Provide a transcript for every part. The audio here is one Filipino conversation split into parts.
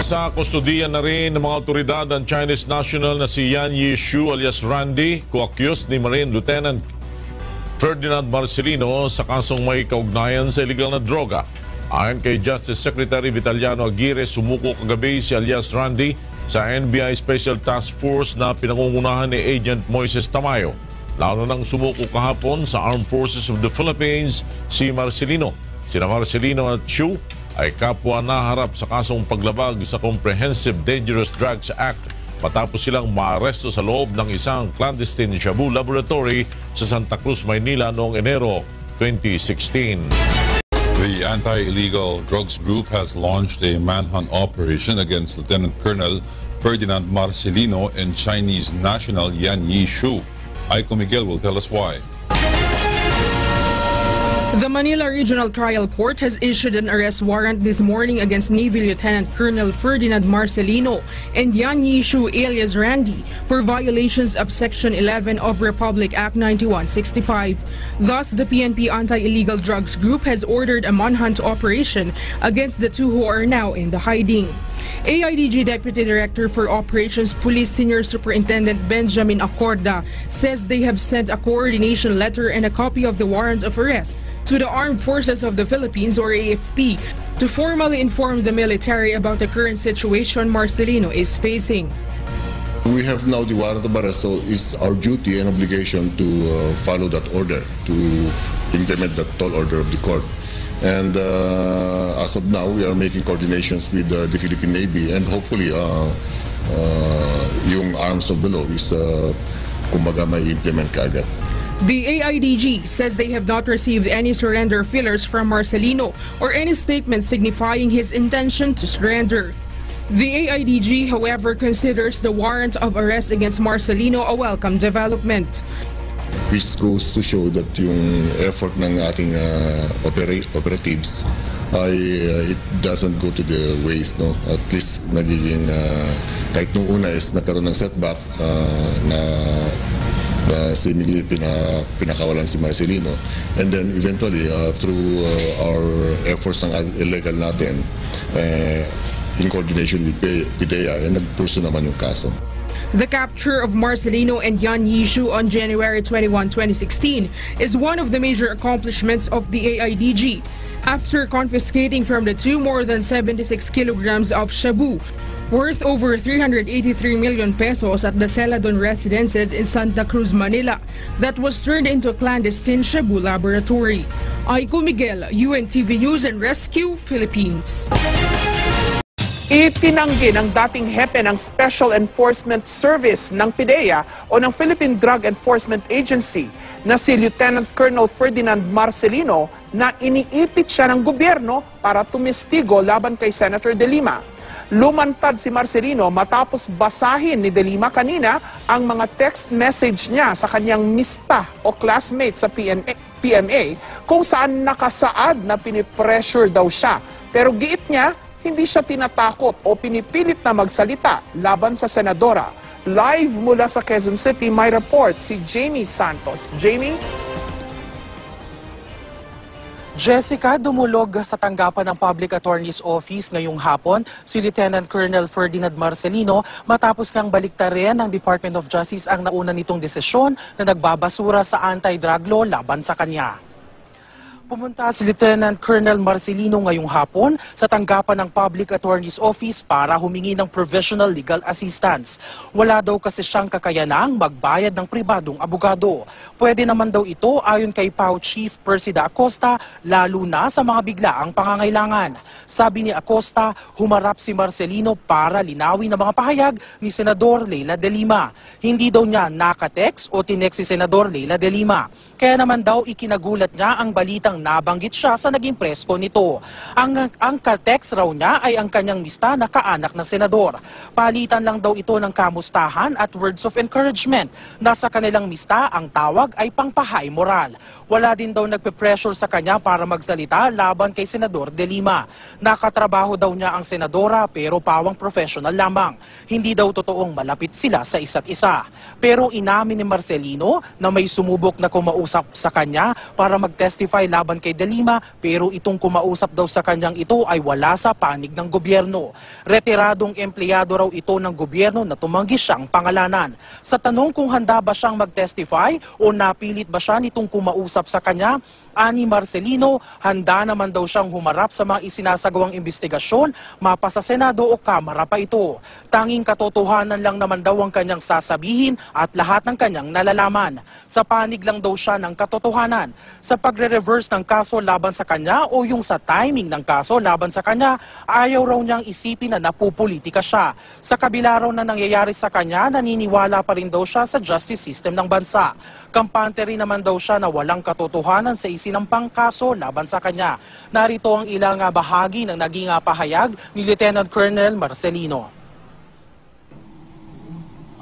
Sa kustodiya na rin ng mga otoridad ang Chinese national na si Yan Yishu alias Randy, co-accused ni Marine Lieutenant Ferdinand Marcelino sa kasong may kaugnayan sa illegal na droga. Ayon kay Justice Secretary Vitaliano Aguirre, sumuko kagabi si alias Randy sa NBI Special Task Force na pinangungunahan ni Agent Moises Tamayo. Lalo nang sumuko kahapon sa Armed Forces of the Philippines si Marcelino. Sina Marcelino at Chu ay kapwa naharap sa kasong paglabag sa Comprehensive Dangerous Drugs Act matapos silang maaresto sa loob ng isang clandestine shabu laboratory sa Santa Cruz, Maynila noong Enero 2016. The anti-illegal drugs group has launched a manhunt operation against Lieutenant Colonel Ferdinand Marcelino and Chinese national Yan Yishu. Aiko Miguel will tell us why. The Manila Regional Trial Court has issued an arrest warrant this morning against Navy Lieutenant Colonel Ferdinand Marcelino and Yan Yishu alias Randy for violations of Section 11 of Republic Act 9165. Thus, the PNP Anti-Illegal Drugs Group has ordered a manhunt operation against the two who are now in the hiding. AIDG Deputy Director for Operations Police Senior Superintendent Benjamin Acorda says they have sent a coordination letter and a copy of the warrant of arrest to the Armed Forces of the Philippines or AFP to formally inform the military about the current situation Marcelino is facing. We have now the warrant of arrest, so it's our duty and obligation to follow that order, to implement that tall order of the court. And as of now, we are making coordinations with the Philippine Navy, and hopefully yung arms of the law is kumbaga may implement kaagad. The AIDG says they have not received any surrender fillers from Marcelino or any statement signifying his intention to surrender. The AIDG, however, considers the warrant of arrest against Marcelino a welcome development. This goes to show that yung effort ng ating operatives ay it doesn't go to the waste, no? At least nagiging kahit nung una is nagkaroon ng setback na seemingly pinakawalan si Marcelino, and then eventually through our efforts ng illegal natin in coordination with PDEA, nagpurso naman yung kaso. The capture of Marcelino and Yan Yishu on January 21, 2016 is one of the major accomplishments of the AIDG. After confiscating from the two more than 76 kilograms of shabu, worth over 383 million pesos at the Celadon residences in Santa Cruz, Manila, that was turned into a clandestine shabu laboratory. Aiko Miguel, UNTV News and Rescue, Philippines. Itinanggi ng dating hepe ng Special Enforcement Service ng PDEA o ng Philippine Drug Enforcement Agency na si Lieutenant Colonel Ferdinand Marcelino na iniipit siya ng gobyerno para tumestigo laban kay Senator De Lima. Lumantad si Marcelino matapos basahin ni De Lima kanina ang mga text message niya sa kanyang mista o classmate sa PMA kung saan nakasaad na pinipressure daw siya. Pero giit niya, hindi siya tinatakot o pinipilit na magsalita laban sa senadora. Live mula sa Quezon City, may report si Jamie Santos. Jamie? Jessica, dumulog sa tanggapan ng Public Attorney's Office ngayong hapon si Lieutenant Colonel Ferdinand Marcelino matapos ngang baliktarin ng Department of Justice ang nauna nitong desisyon na nagbabasura sa anti-drug law laban sa kanya. Pumunta si Lieutenant Colonel Marcelino ngayong hapon sa tanggapan ng Public Attorney's Office para humingi ng provisional legal assistance. Wala daw kasi siyang kakayanang magbayad ng pribadong abogado. Pwede naman daw ito ayon kay PAO Chief Percy Da Acosta, lalo na sa mga biglaang pangangailangan. Sabi ni Acosta, humarap si Marcelino para linawin ang mga pahayag ni Senador Leila De Lima. Hindi daw niya nakatext o tinext si Senador Leila De Lima. Kaya naman daw ikinagulat niya ang balitang nabanggit siya sa naging presko nito. Ang ka-text raw niya ay ang kanyang mista na kaanak ng senador. Palitan lang daw ito ng kamustahan at words of encouragement. Nasa kanilang mista, ang tawag ay pangpahay moral. Wala din daw nagpe-pressure sa kanya para magsalita laban kay Senador De Lima. Nakatrabaho daw niya ang senadora pero pawang professional lamang. Hindi daw totoong malapit sila sa isa't isa. Pero inamin ni Marcelino na may sumubok na kumausap sa kanya para mag-testify laban laban kay De Lima pero itong kumausap daw sa kanyang ito ay wala sa panig ng gobyerno. Retiradong empleyado raw ito ng gobyerno na tumanggi siyang pangalanan. Sa tanong kung handa ba siyang mag-testify o napilit ba siya nitong kumausap sa kanya, ani Marcelino, handa naman daw siyang humarap sa mga isinasagawang investigasyon, mapa sa Senado o Kamara pa ito. Tanging katotohanan lang naman daw ang kanyang sasabihin at lahat ng kanyang nalalaman. Sa panig lang daw siya ng katotohanan. Sa pagre-reverse ng kaso laban sa kanya o yung sa timing ng kaso laban sa kanya, ayaw raw niyang isipin na napupolitika siya. Sa kabila raw na nangyayari sa kanya, naniniwala pa rin daw siya sa justice system ng bansa. Kampante rin naman daw siya na walang katotohanan sa isinampang kaso laban sa kanya. Narito ang ilang bahagi ng naging pahayag ni Lieutenant Colonel Marcelino.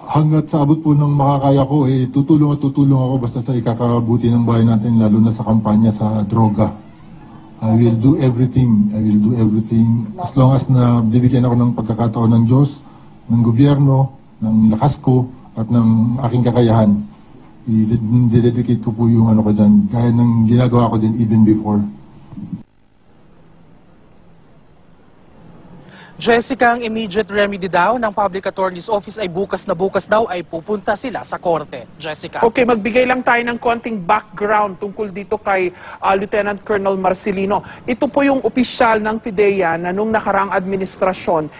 Hanggat sa abot po ng makakaya ko, tutulong ako basta sa ikakabuti ng bayan natin, lalo na sa kampanya sa droga. I will do everything. As long as na bibigyan ako ng pagkakataon ng Diyos, ng gobyerno, ng lakas ko, at ng aking kakayahan. I-dedicate ko po yung ano ko dyan, gaya ng ginagawa ko din even before. Jessica, ang immediate remedy daw ng Public Attorney's Office ay bukas daw ay pupunta sila sa korte. Jessica. Okay, magbigay lang tayo ng konting background tungkol dito kay Lieutenant Colonel Marcelino. Ito po yung opisyal ng PIDEA na nung nakaraang administrasyon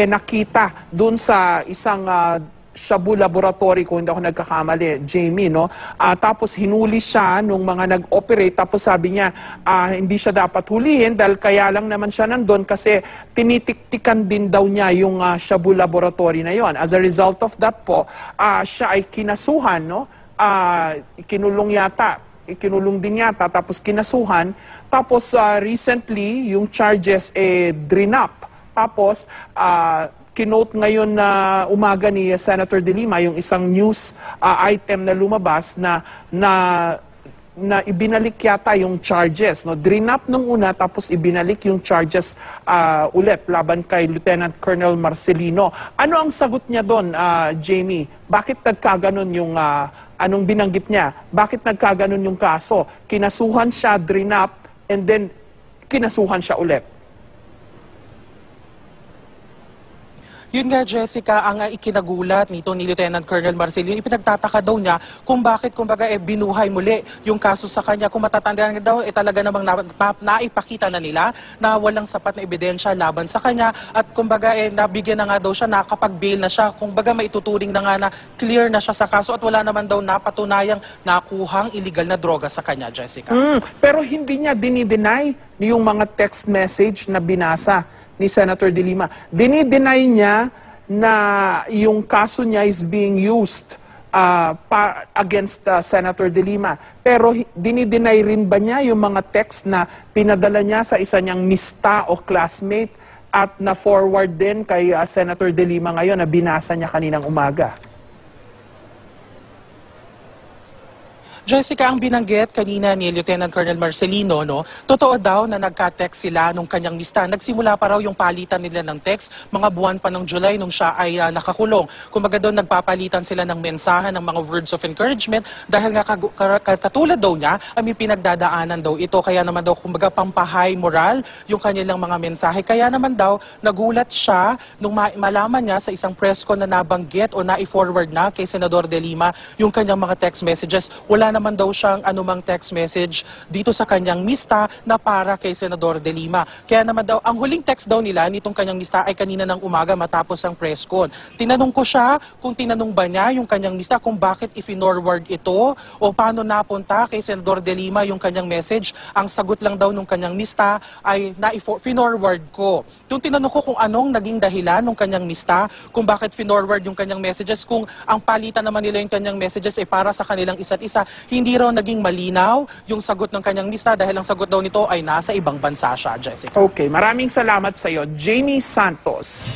nakita dun sa isang Shabu Laboratory, kung hindi ako nagkakamali, Jamie, no? Tapos hinuli siya nung mga nag-operate, tapos sabi niya, hindi siya dapat hulihin dahil kaya lang naman siya nandun kasi tinitiktikan din daw niya yung Shabu Laboratory na yon. As a result of that po, siya ay kinasuhan, no? Ikinulong din yata, tapos kinasuhan. Tapos recently, yung charges drinap. Tapos, kinote ngayon na umaga ni Senator De Lima yung isang news item na lumabas na ibinalik yata yung charges. No? Drinap nung una tapos ibinalik yung charges ulit laban kay Lieutenant Colonel Marcelino. Ano ang sagot niya doon, Jamie? Bakit nagkaganon yung anong binanggit niya? Bakit nagkaganon yung kaso? Kinasuhan siya, drinap, and then kinasuhan siya ulit. Yun nga, Jessica, ang ikinagulat nito ni Lieutenant Colonel Marcelino, ipinagtataka daw niya kung bakit, kumbaga, binuhay muli yung kaso sa kanya. Kung matatandaan daw, talaga namang naipakita na nila na walang sapat na ebidensya laban sa kanya at kumbaga, nabigyan na nga daw siya, nakapag-bail na siya. Kumbaga, maituturing na nga na clear na siya sa kaso at wala naman daw napatunayang nakuhang illegal na droga sa kanya, Jessica. Pero hindi niya dinideny yung mga text message na binasa ni Senator De Lima. Dinideny niya na yung kaso niya is being used against Senator De Lima. Pero dinideny rin ba niya yung mga text na pinadala niya sa isa niyang mista o classmate at na-forward din kay Senator De Lima ngayon na binasa niya kaninang umaga? Jessica, ang binanggit kanina ni Lieutenant Colonel Marcelino, no, totoo daw na nagka-text sila nung kanyang mista. Nagsimula pa raw yung palitan nila ng text, mga buwan pa ng July nung siya ay nakakulong. Kumbaga doon nagpapalitan sila ng mensahe, ng mga words of encouragement dahil nga katulad daw niya, may pinagdadaanan daw ito. Kaya naman daw, kumbaga pampahay moral yung kanilang mga mensahe. Kaya naman daw, nagulat siya nung malaman niya sa isang press con na nabanggit o na-forward na kay Senador De Lima yung kanyang mga text messages. Wala naman daw siyang anumang text message dito sa kanyang mista na para kay Senador De Lima. Kaya naman daw, ang huling text daw nila nitong kanyang mista ay kanina ng umaga matapos ang press con. Tinanong ko siya kung tinanong ba niya yung kanyang mista kung bakit i-forward ito o paano napunta kay Senador De Lima yung kanyang message. Ang sagot lang daw nung kanyang mista ay na-forward ko. Yung tinanong ko kung anong naging dahilan nung kanyang mista, kung bakit forward yung kanyang messages, kung ang palitan naman nila yung kanyang messages ay para sa kanilang isa't isa. Hindi raw naging malinaw yung sagot ng kanyang mista dahil ang sagot daw nito ay nasa ibang bansa siya, Jessica. Okay, maraming salamat sa iyo, Jamie Santos.